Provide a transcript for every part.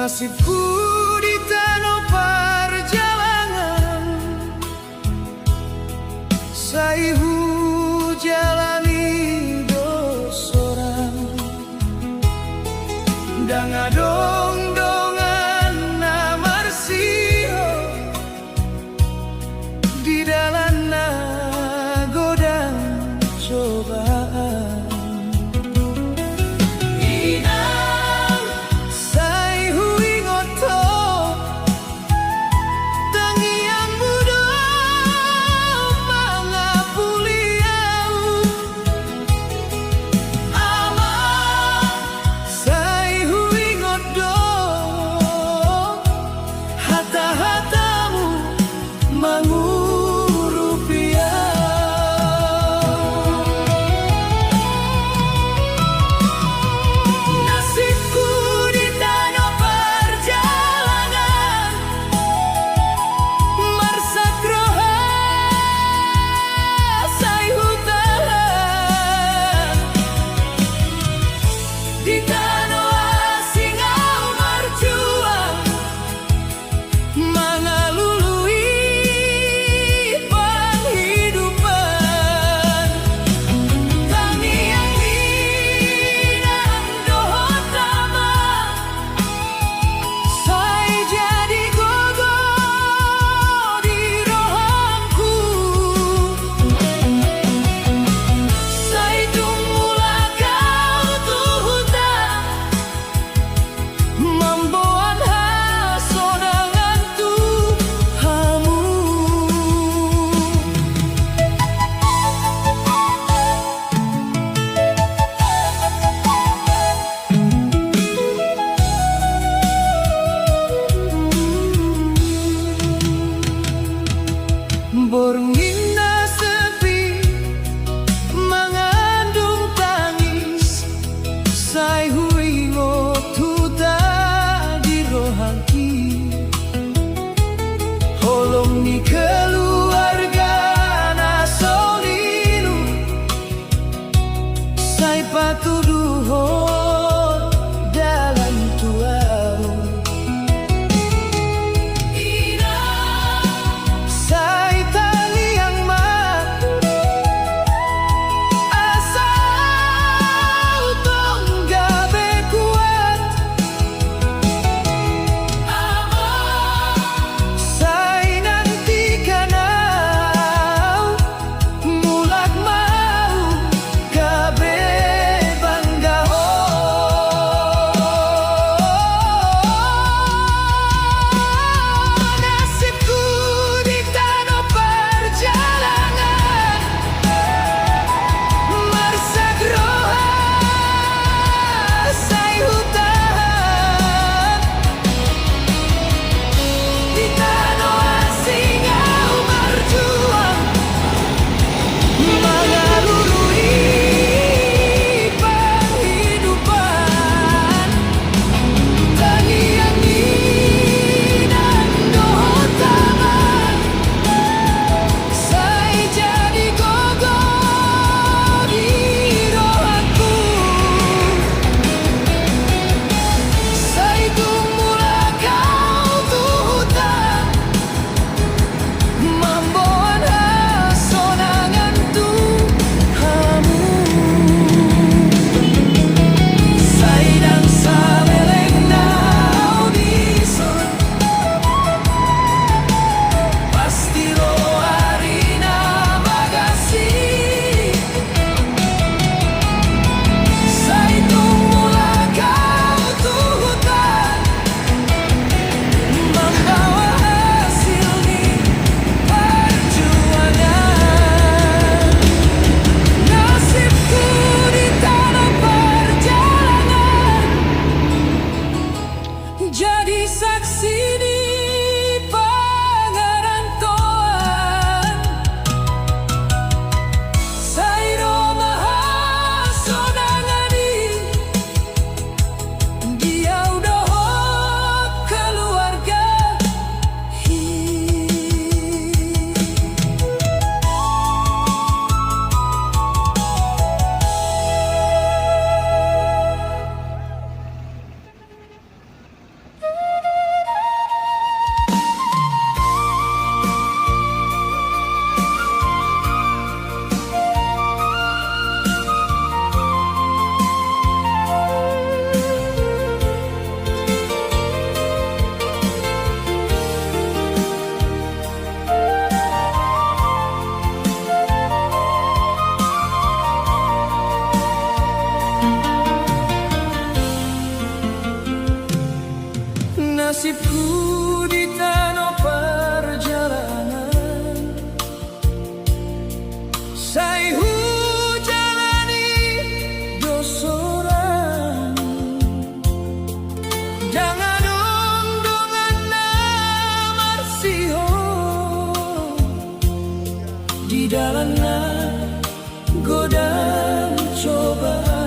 Nasibku di tanah perjalanan, saihu jalani dosoran, dangadong dongan namarsiho di dalam nagodang cobaan. Nasibku di tanah perjalanan, saya jalani dosoran. Jangan dongan namarsiho di dalam godaan cobaan.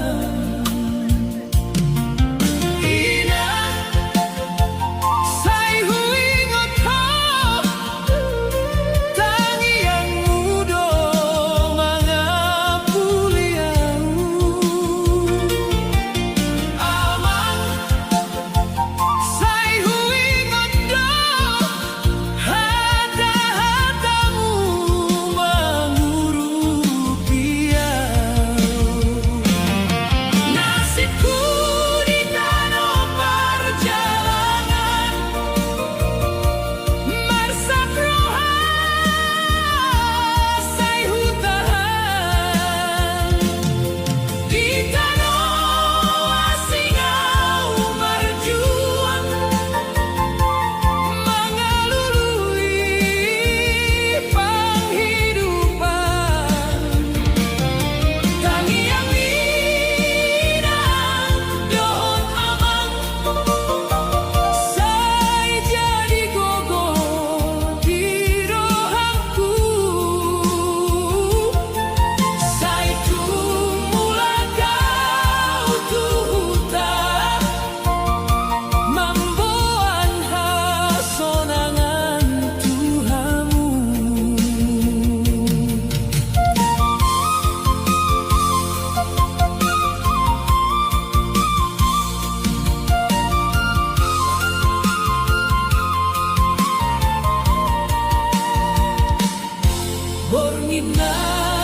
Borngina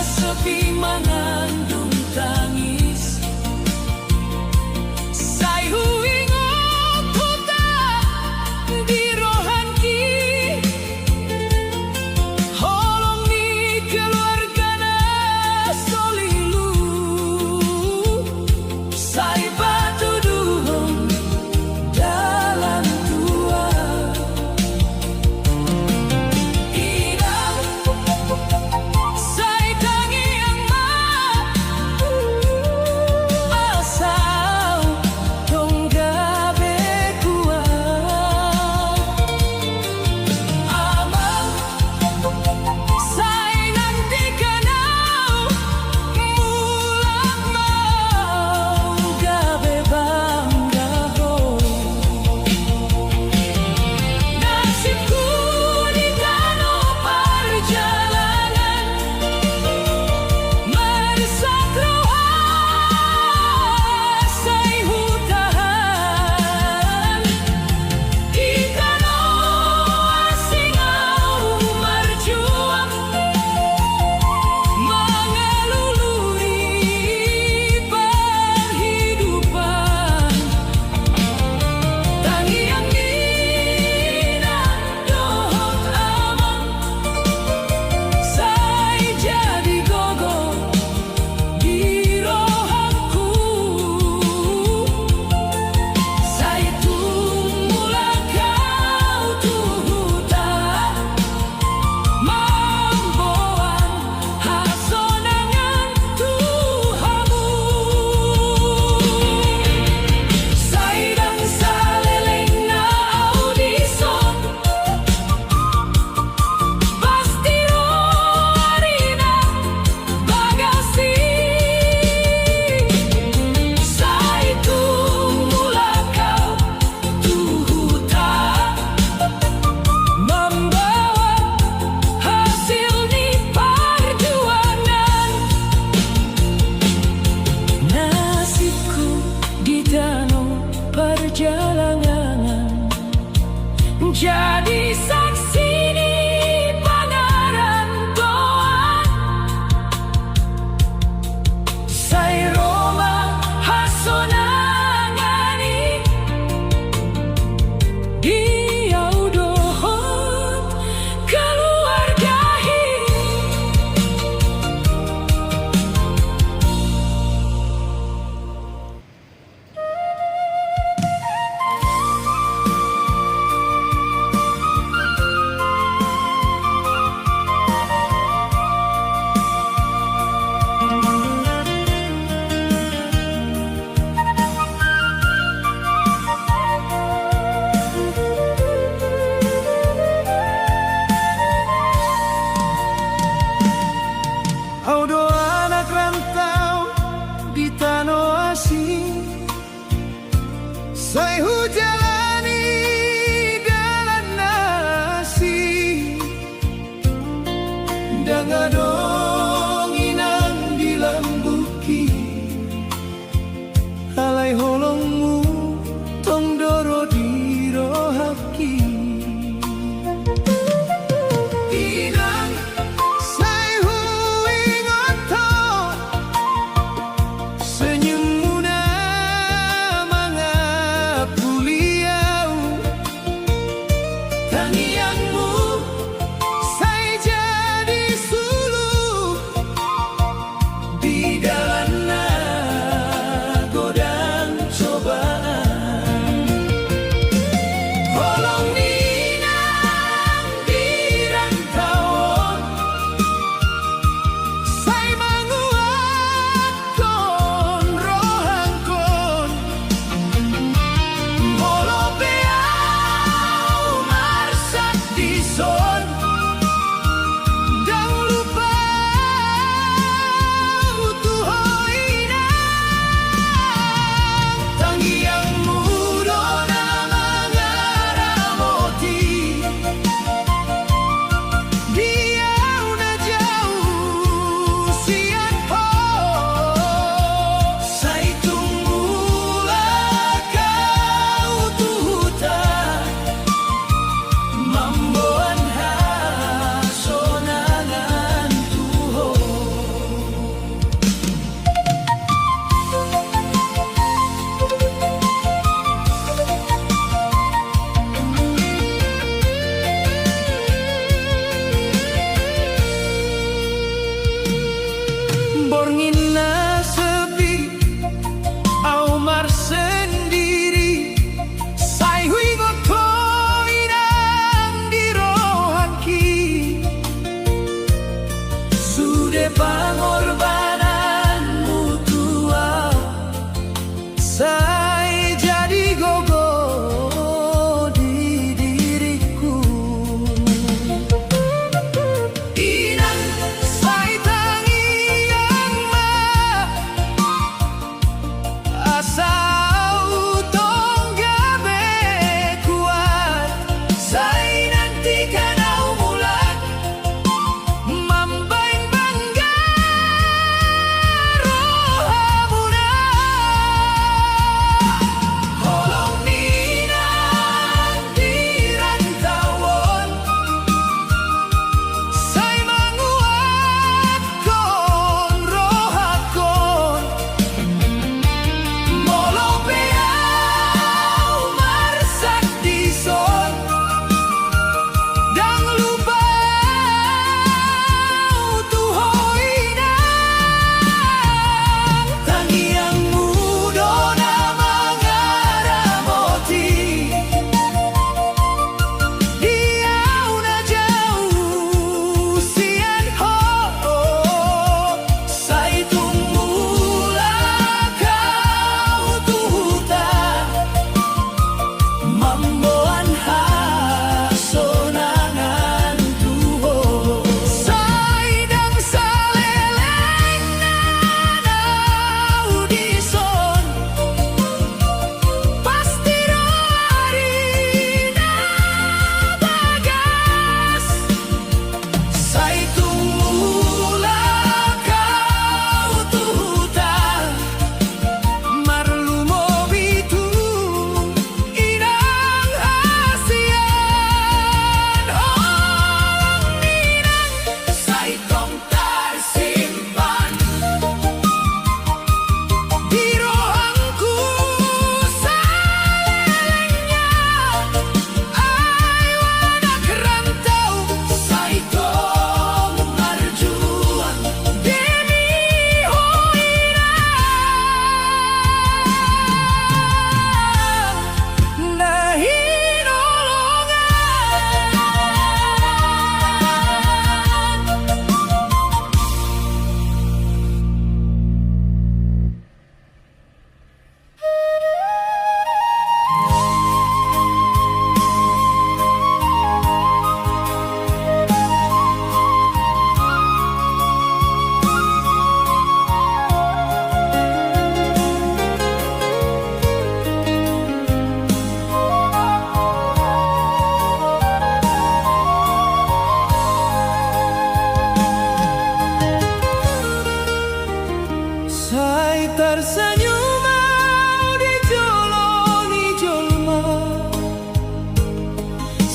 sepi mangandung tangis, sayu ingot huta di rohanki, holong ni keluargana solilu, say batu duhong dalam tua. Perjalanan jadi saksi di panaran doa, say Roma hasonangani dia udohot keluargahi. ku jalani dalam nasi dengan dong inang dilambuki alai holongmu tong doro dirohaki inang sai hui ngoto senyummu na mangapuliau tangianmu sai jadi sulu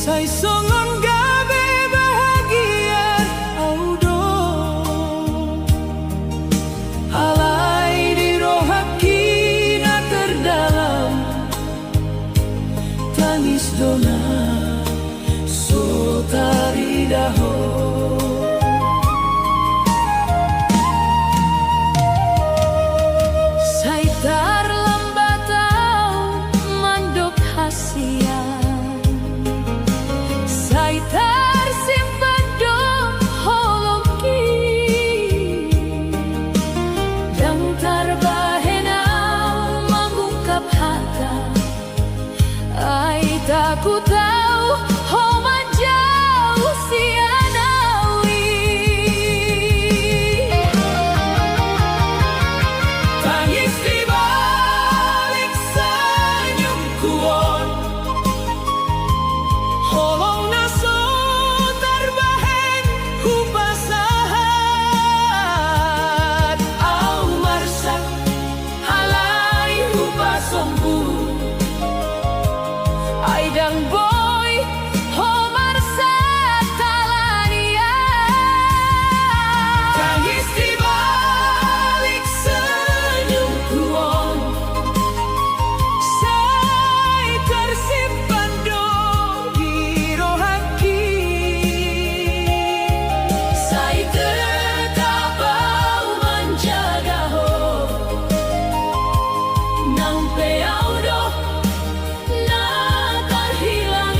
Saya songon gabe bahagia audo alai di rohakina terdalam tangis dona sotari daho. Saya terlambatau mandok hasian, saya tersimpan do hologi, dan terbahenau mengungkap hata, ai takut tahu homan jauh sianawi. Tangis di balik senyum kuon, holong naso terbahen hubasahat. Au marsak halai hubasombu, ai dan boy homar satalania. Tangis di balik senyum kuon, saya tersimpan do di rohaki. Saya tetap mau menjaga ho, nampe audo na terhilang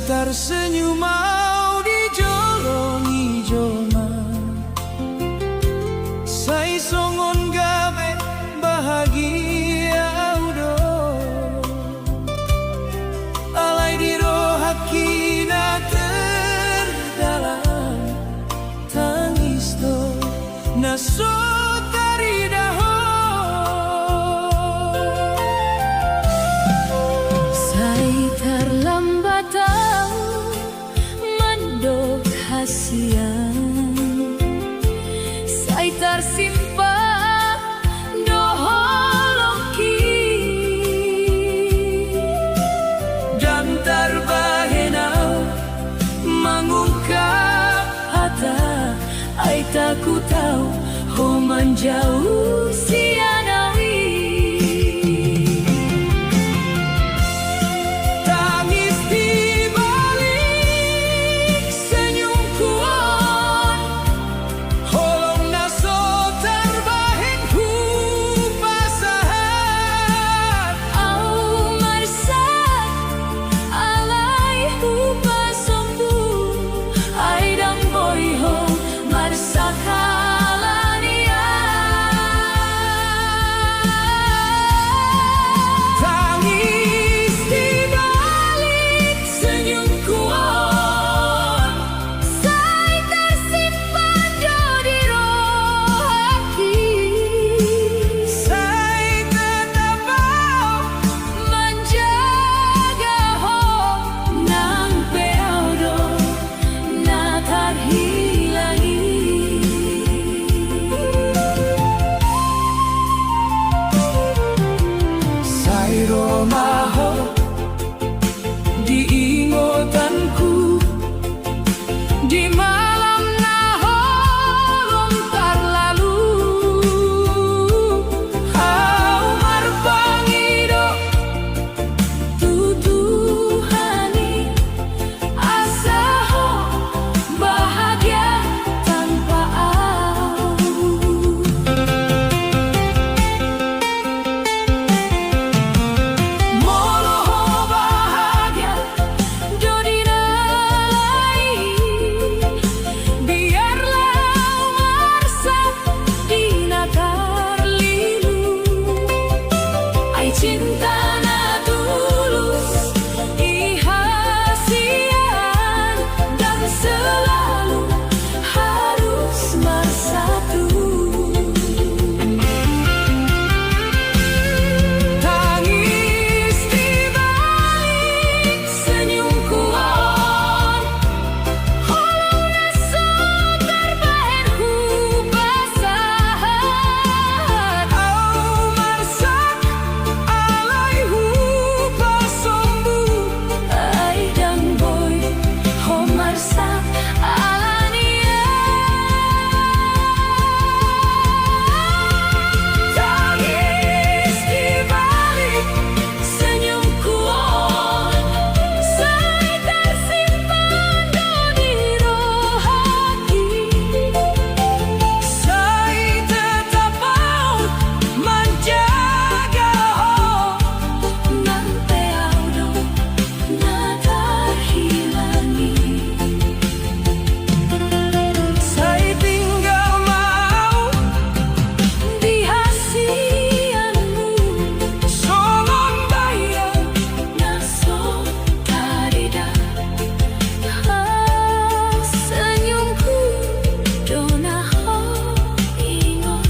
tersenyum mau dijolongi joma sai songon gawe bahagia udo alai di rohakina terdalam tangis do naso taridaho sai terlambat tahu mandok hasian sai tersimpan doholoki dan terbahenau mengungkap hata ai taku tahu ho menjauh sianawi tangis di balik senyum kuat holong naso terbahen ku pasahan au marsak alai hupa sombu ai dang boy ho marsak halania tangis di balik senyum kuat sai tersimpan do di roh hati sai tetap mau menjaga ho nang peau do na terhilangi sai romaho diingotanku di malam naholong terlalu au marpangido tuduhani asa ho bahagia tanpa au moloho bahagia dodinai biarlah marsa dinatar lilu ai cinta na tulus ihasian dan selalu harus bersatu tangis di balik senyum kuat holong naso terbahen hubasahan au marsak alai hupa sombu ai dang boy ho marsak alania tangis di balik senyum kuat sai tersimpan do di roh hati sai tetap mau menjaga nang peau do na terhilangi sai tinggal mau di hasianmu songon bayang naso tarida senyumku dona ho ingot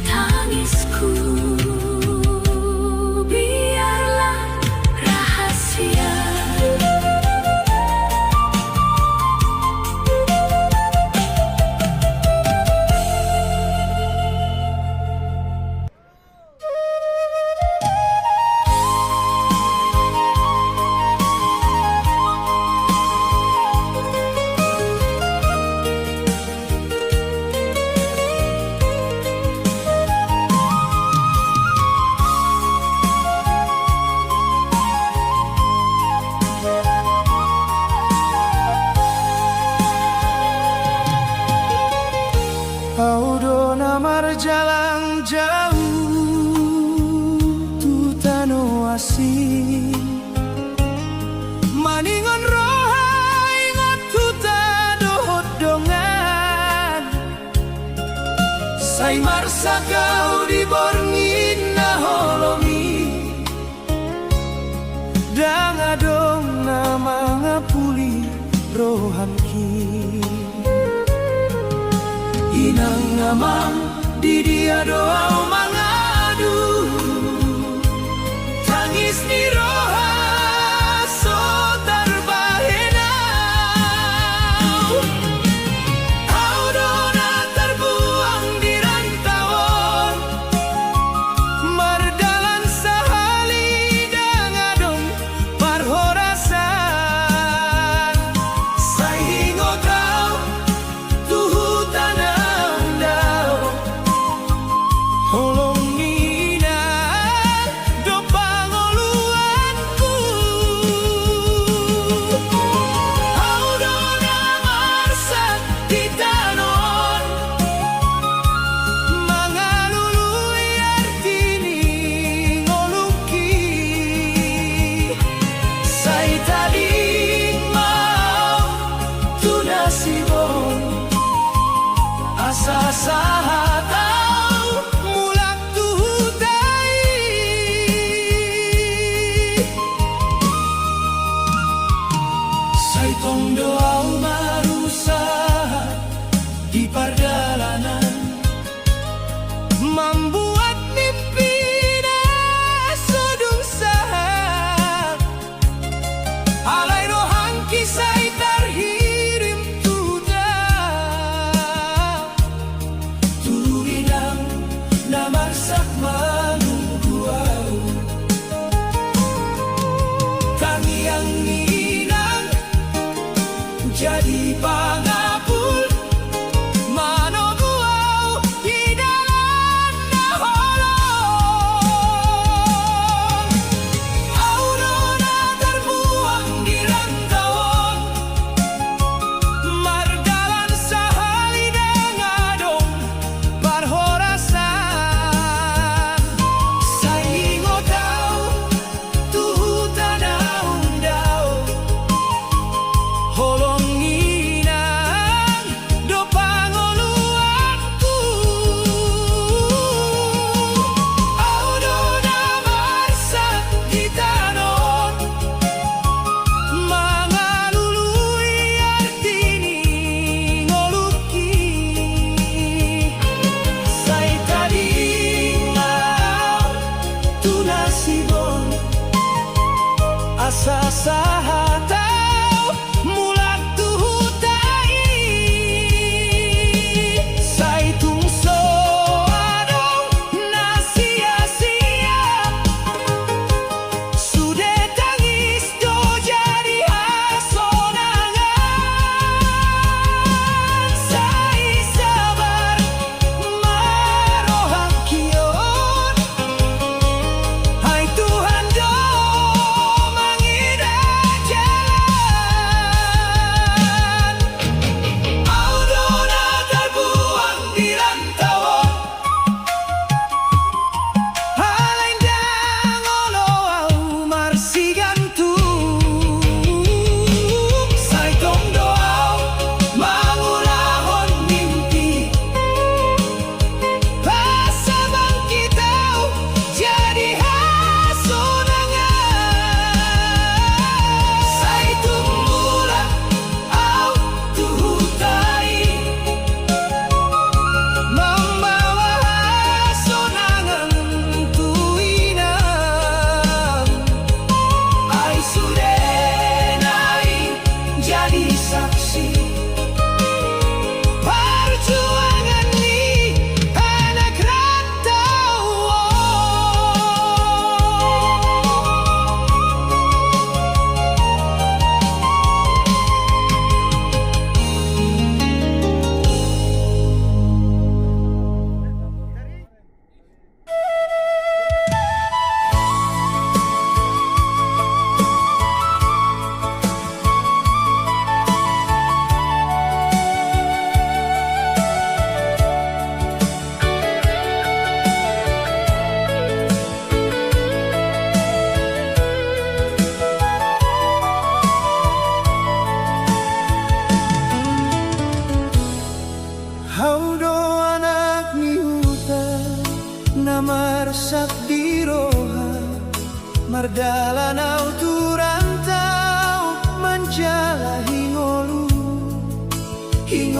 tangisku biarlah rahasia Audona marjalang jauh tu tano asih maningon Sai marsa kau di borngin na holomi Danga dong na mga puli rohamki Inang ngamang di dia doa mangadu Tangis ni roha so terbahenau Kau dona terbuang di rantauan Mardalan sahali dangadong parhorasan Sai hingo kau tuhu tanam daw Holong nina do pangoluanku Kau dona marsa di tanon Mangalului artini ngoluki Sai taling mau tunasibon Asa sahatau mulak tuhudai Sai tong doau marusaha di pardalanan Membuat mimpi na sudung sahab Alay rohang kisay terhirim tudah Turinang namarsak manuguaw Tangiang ninang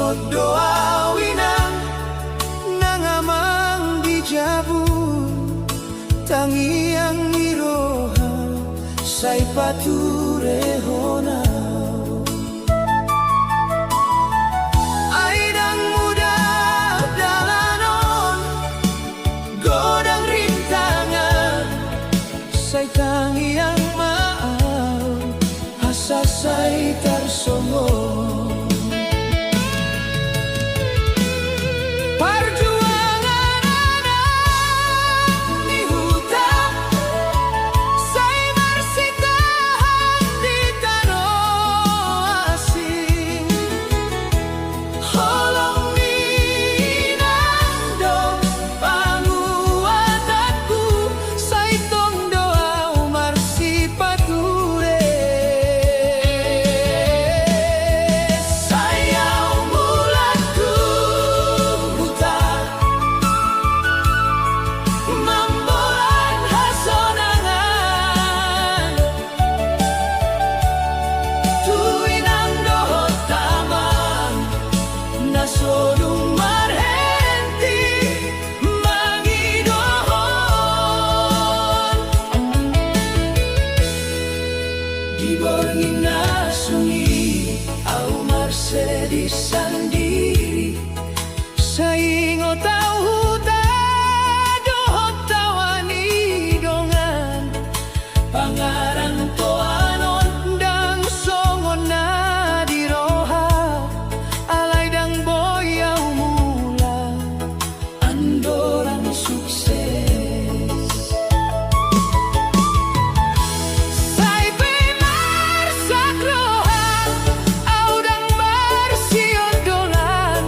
singot doa winang nangamang dijabu tangiang iroha say paturehona aidang muda dalanon godang rintangan say tangiang maal hasasay tarsongo Sodung marhenti mangidohon diborngin nasungi au marsedi sandiri saingo tau dohot tawani dongan pangarang toanon dang songon na diroha alay dang boyaw mula andorang sukses say pemar sakroha audang barsion dolan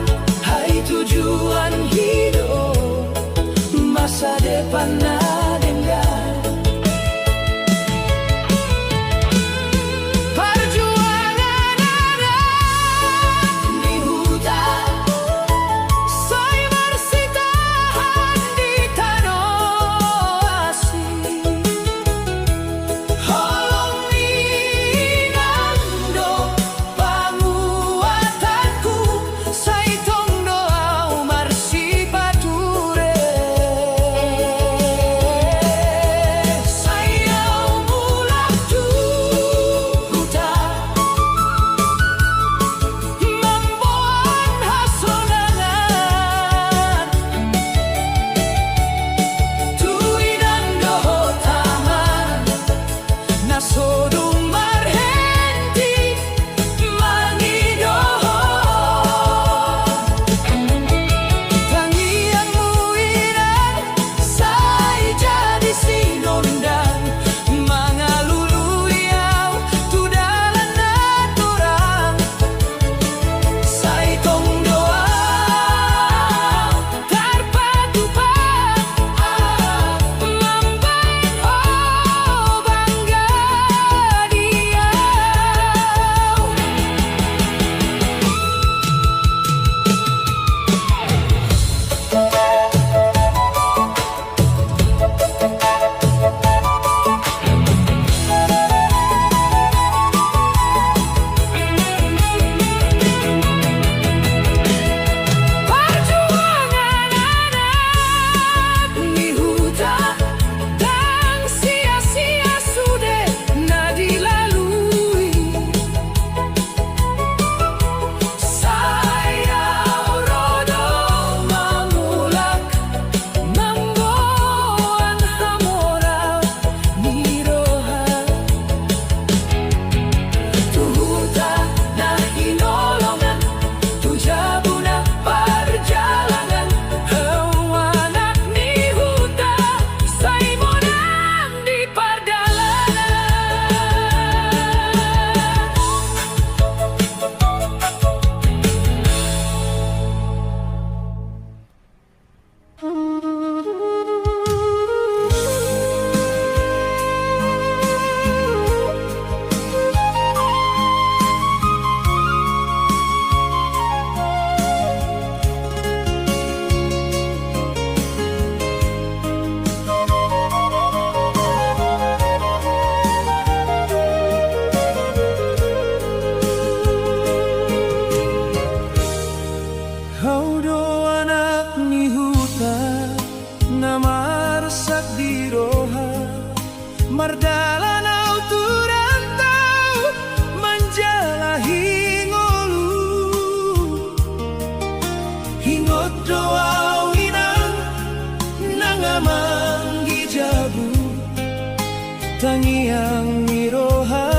tangiang miroha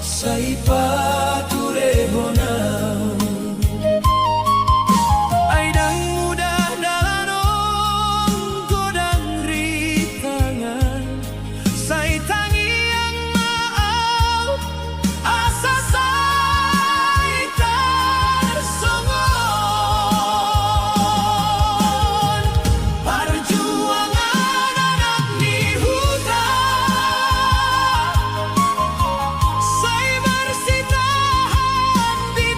sa ipaturehonam. Ay dang mudah dalanong godang ritangan sa tangiang maaw asa sa itarsongon. Perjuangan anak ni Huta say bersitahan di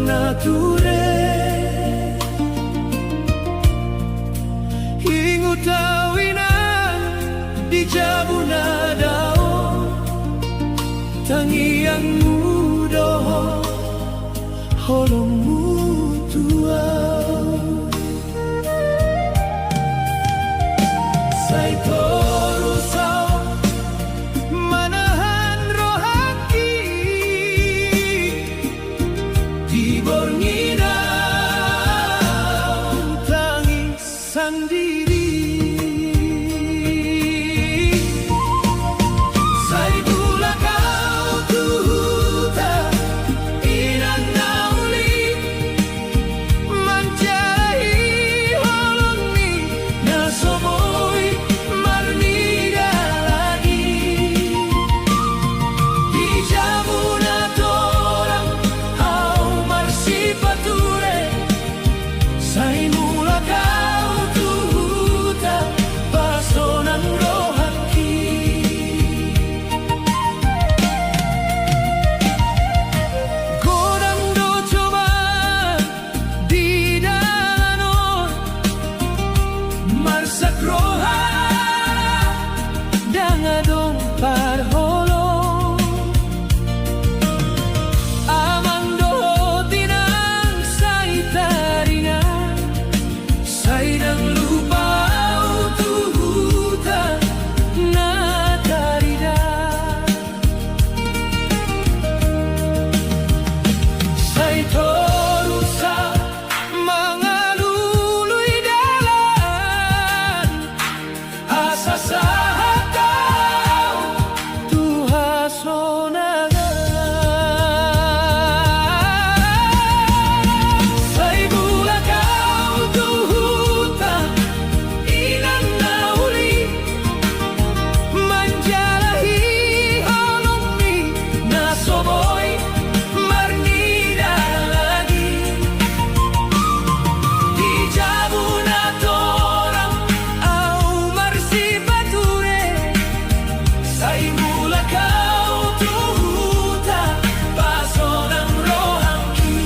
nature Hingu tawinan di jabuna dao Tangi yang mudo holong mutua Sai torusau manahan rohaki di borngina tangis sendiri Sai bula kau tuhuta inan nauli manjai holongi nasomoy marnida lagi di jabuna torang au marsipature Sai mula kau tuhuta pasonan rohaki Godang do coba di dalanor Marsak roha dangadong parholong Amando tinang sai taringan Sai dang lupau tuhuta na tarida Sai torusa mangaluluy dalan Asa sahatau tuhasonangan Sai bula kau tuhuta inan nauli manjalahi holongi nasoboy marnida lagi di jabuna torang au marsipature Sai mula kau tuhuta pasonang rohangki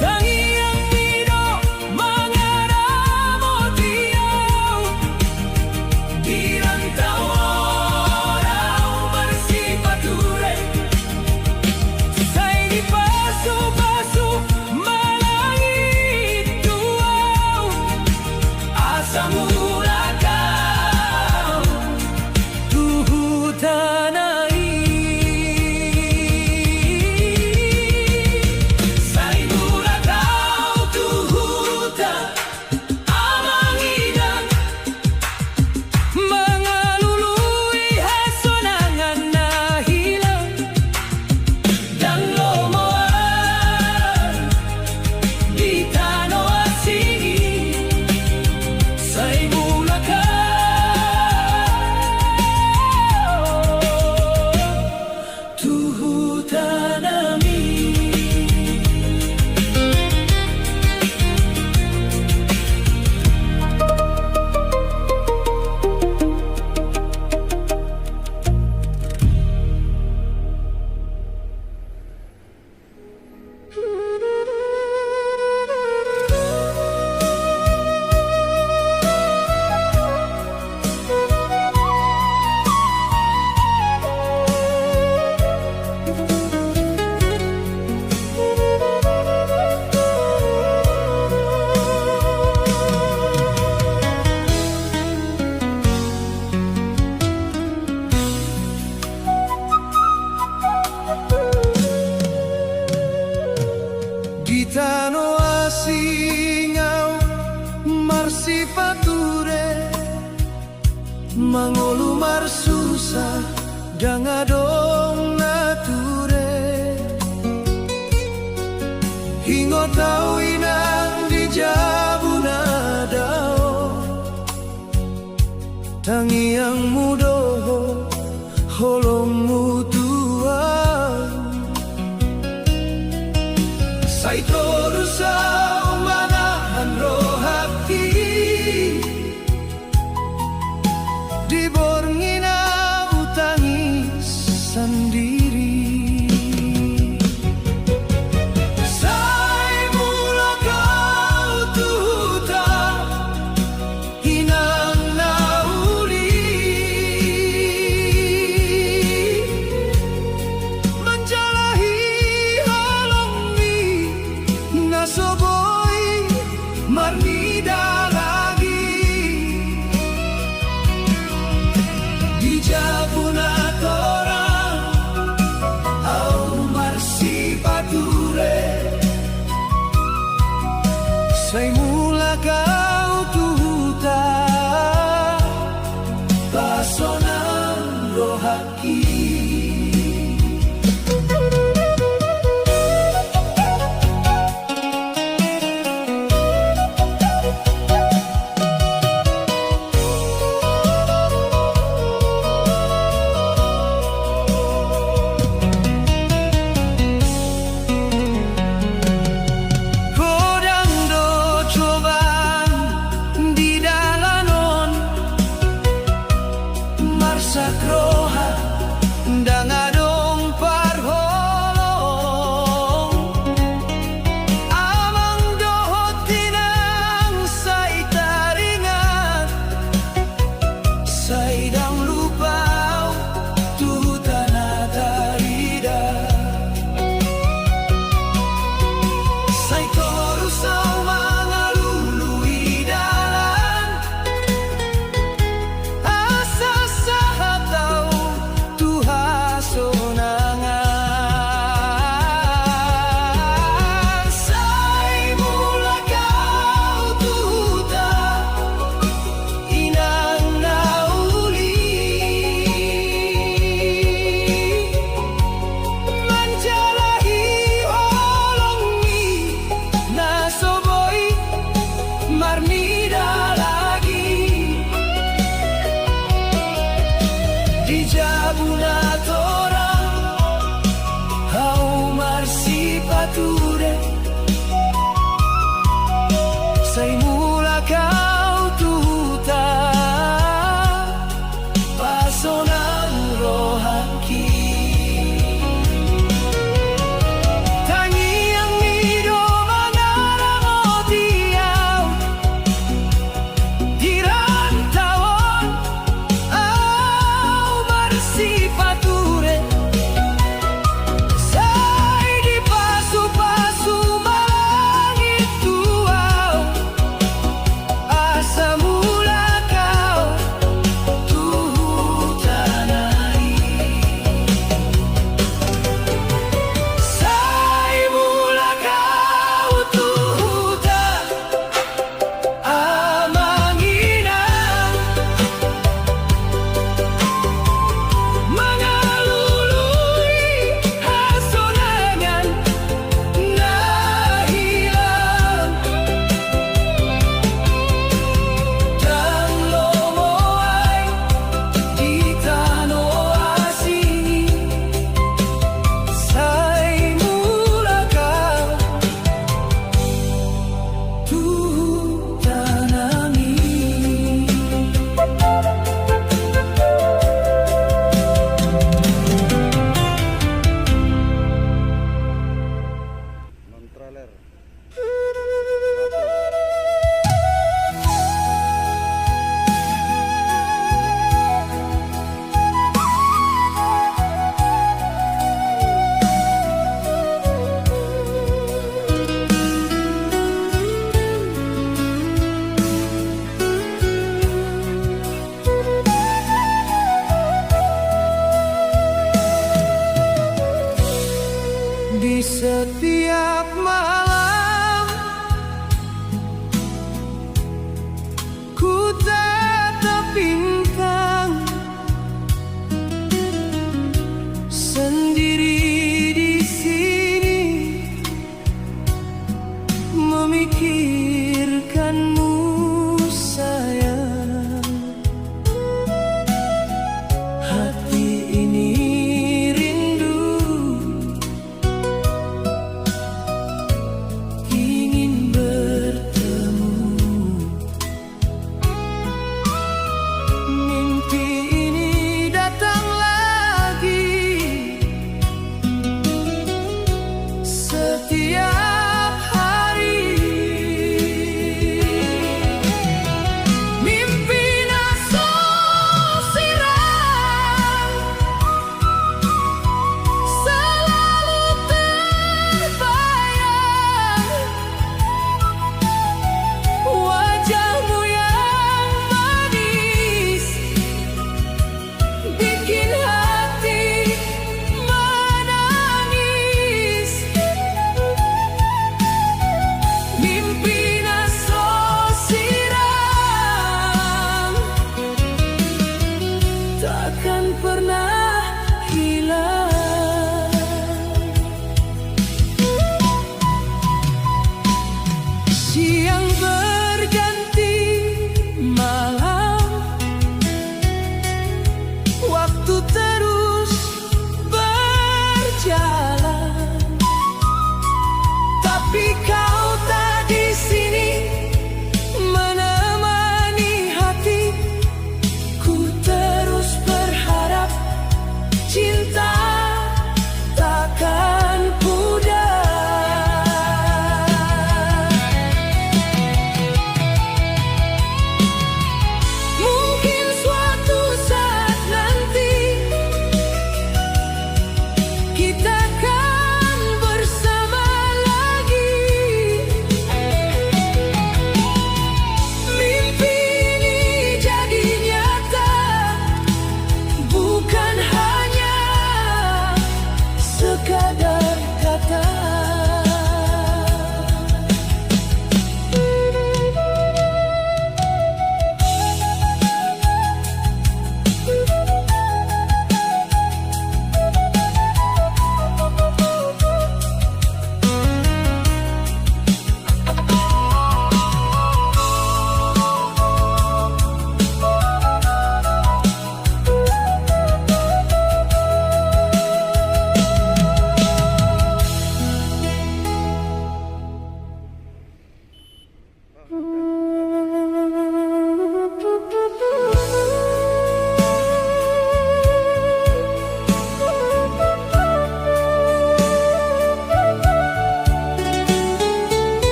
Tangi yang mido mangaramo tiyaw Di rantau orau marsipature Sai di pasu-pasu malangit tuaw Asa mula kau tuhutanai Sai mula kau tuhuta amangidan Mangalului hasonangan na hilang Dan lomoan di tano asing Sai mula kau tuhutanami Gitano asingau marsipature Mangolu marsusa dangadong nature Hingo tau inang di jabuna dao tangi yang muda holongmu tua saito rusa manahan rohati diborngina utangis sendiri sai mula kau tuta hinang nauli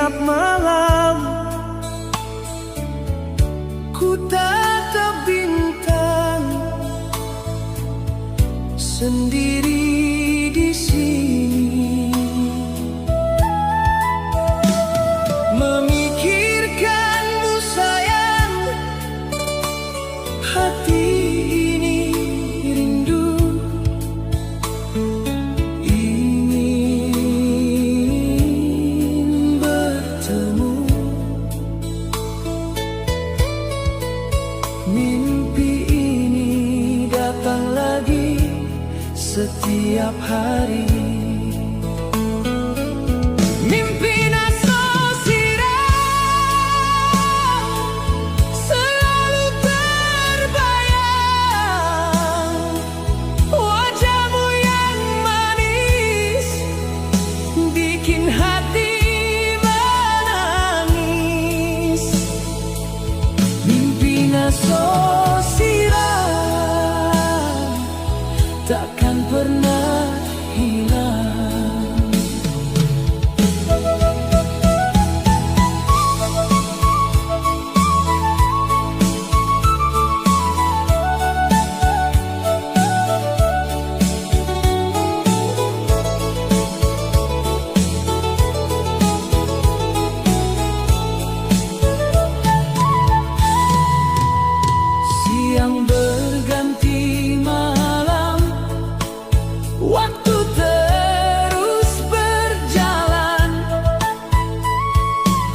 Setiap malam ku tatap bintang sendiri di sini, memikirkanmu sayang. Hati ini rindu, ingin bertemu. Mimpi ini datang lagi setiap hari. Mimpi selalu terbayang, wajahmu yang manis bikin hati menangis. Mimpi Nasosira takkan pernah hilang. Siang berganti malam, waktu terus berjalan,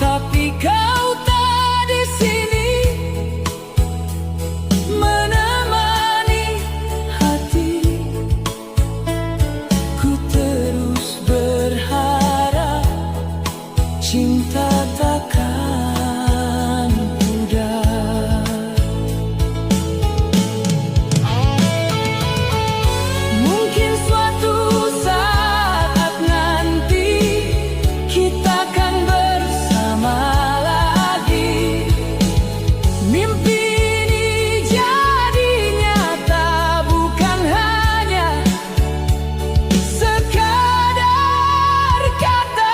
tapi kau tak di sini menemani hati. Ku terus berharap cinta takkan pudar. Mungkin suatu saat nanti kita akan bersama lagi. Mimpi ini jadi nyata, bukan hanya sekadar kata.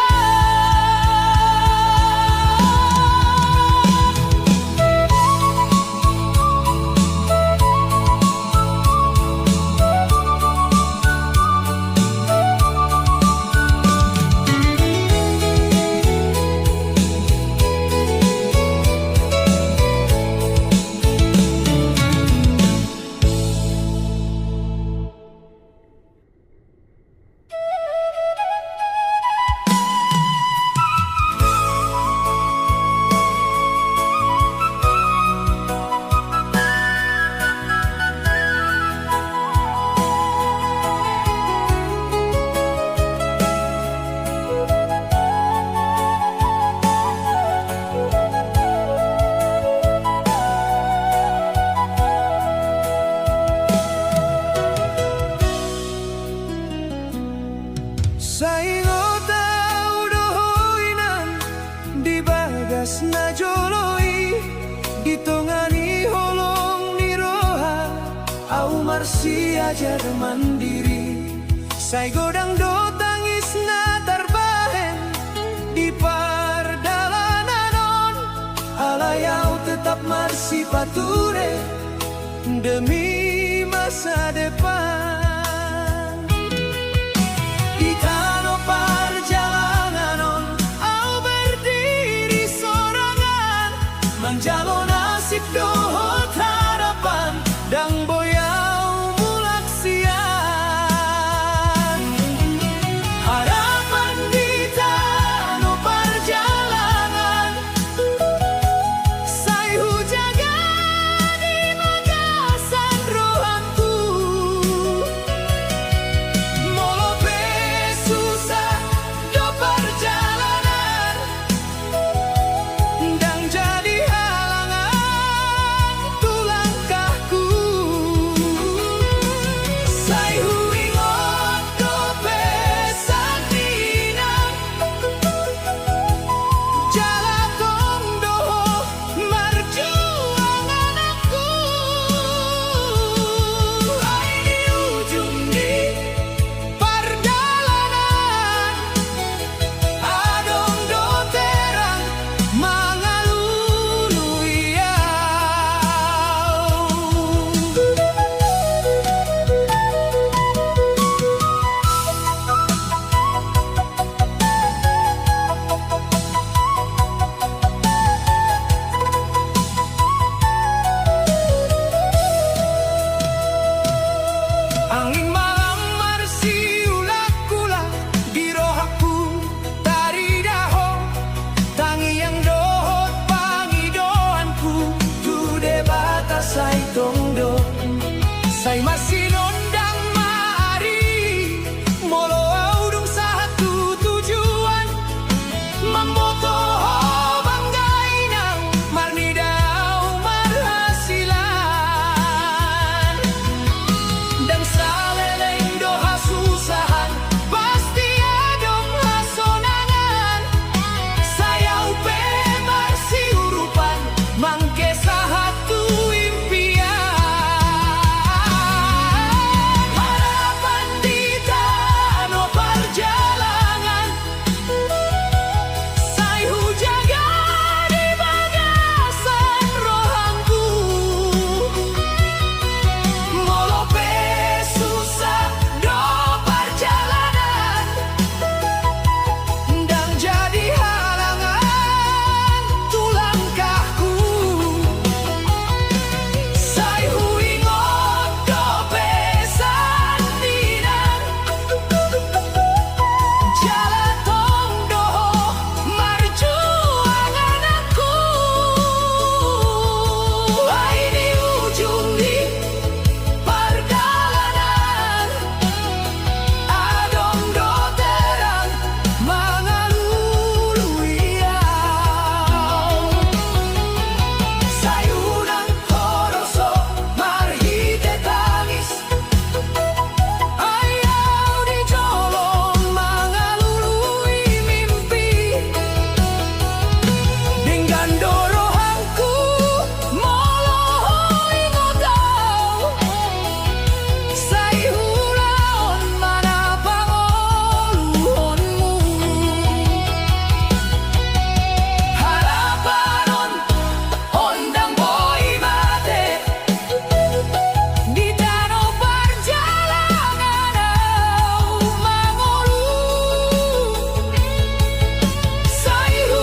Saingo tau dohoinan di bagas na joloi, ditongani holong ni roha au marsi ajar mandiri. Sai godang do tangis na tarbahen di pardalanan, alayau tetap marsi pature demi masa depan. Di tanah perjalanan au berdiri sorangan, menjalo nasib dohot harapan dan boyau mulaksian. Harapan di tanah perjalanan, sai hujaga di magasan rohanku sinondang mari molo audung satu tujuan memboto banggainang marnidau marhasilan dan saleleng doha susahan pasti adong hasonangan sayau pe marsiurupan mangke satu impian harapan di tanah perjalanan sayu jaga di bagasan rohangku molo pe susah do perjalanan dan jadi halangan tulangkahku sayu ingot do pesan dinan jalan tong doho marjuangan aku ini ujung di perjalanan adong do terang mangalului sayunan horoso marhite tangis ayau di jolong mangalului mimpi dengan dorohanku molo ingotau sayulaon mana pangoluhonmu harapanon ondang boy mate di danau perjalanan au mangolu sayu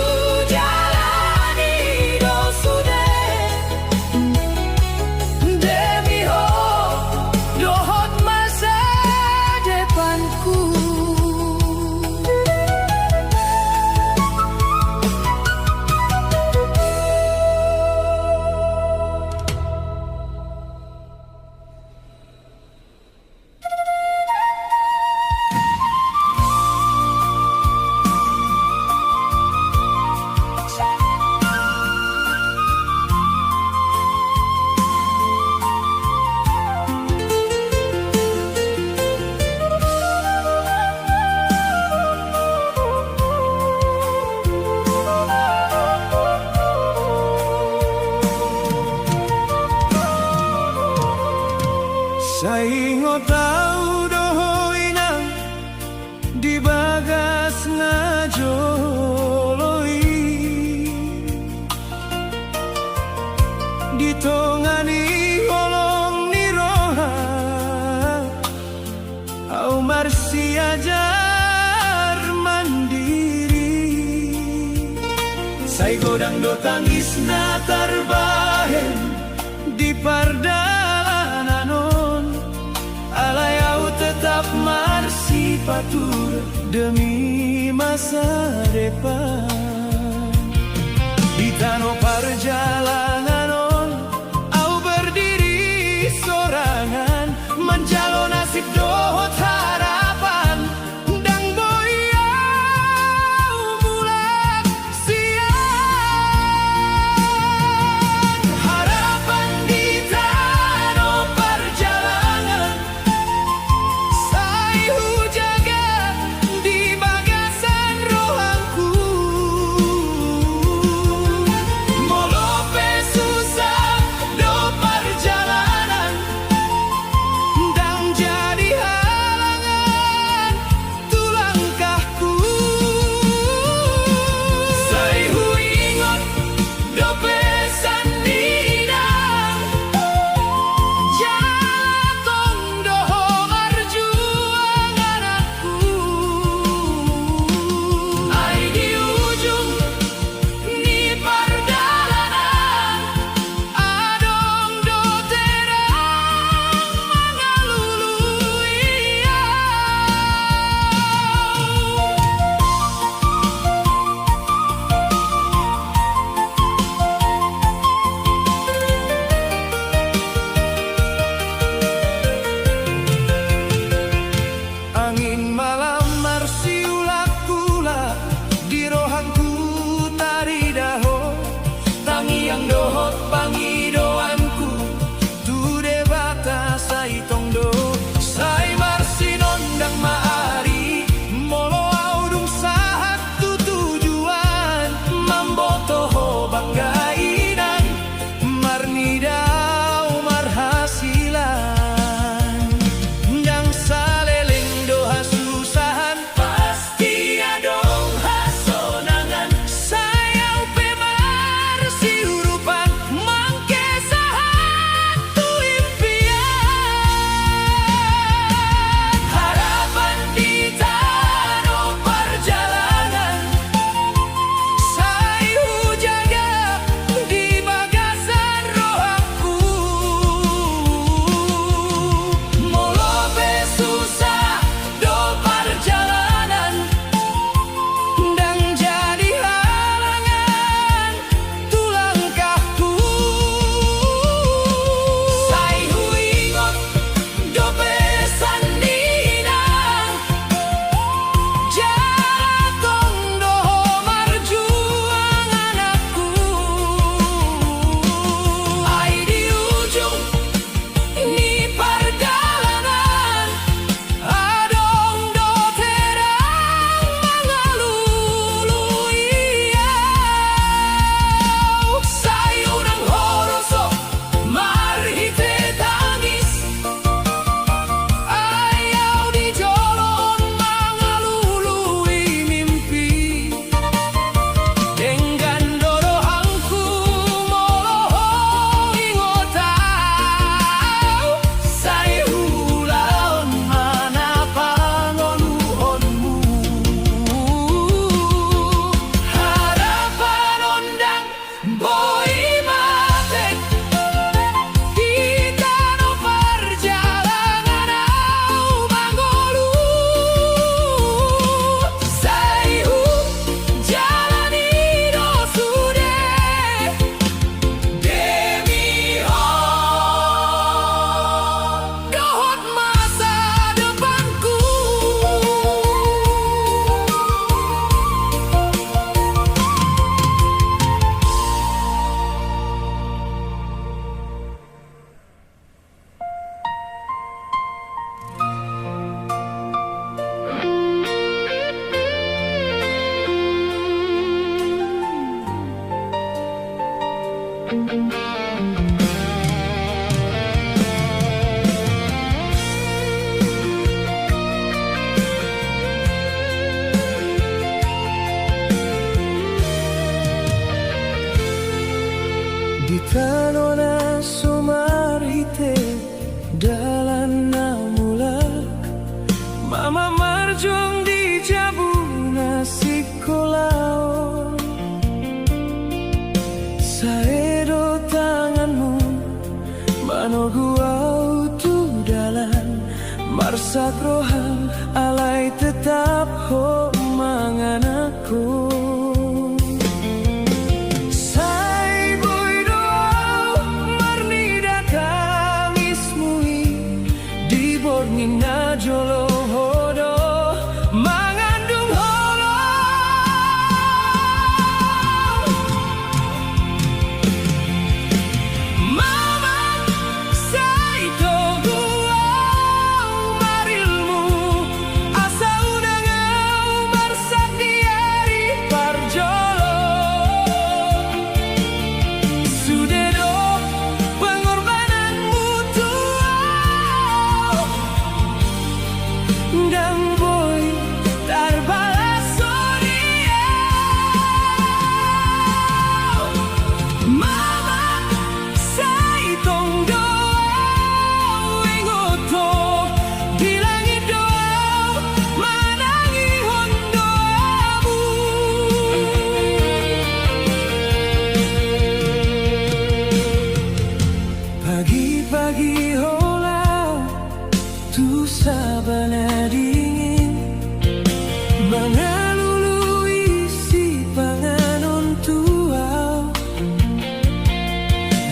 jalani do sude demi ho dohot masa depanku. Saingo tau dohoinang di bagas ngajoloi ditongani holong ni roha au marsi ajar mandiri sai godang do tangis na tarbahen di pardalanan alayau tetap marsi patur demi masa depan di tanah perjalanan au berdiri sorangan menjalo nasib dohot harapan dang boyau mulak siang harapan di tanah perjalanan sayu jaga di bagasan rohangku molo pe sakrohang alay tetap ho mangan aku. Say boy doa marni datang ismui di borni na jolo hodo mangandung holo. Mama say togu marilmu asa unangau marsak diari parjolo. Sudah do pengorbananmu tua dan boy terbalas soria. Mama say tong doa wengoto bilangi doa manangi hondoamu. Pagi-pagi hola tu sabana dingin mangalului si panganon tuau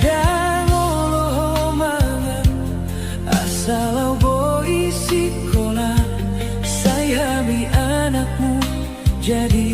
dan oloh mangan asalau boi sikola sayami anakmu jadi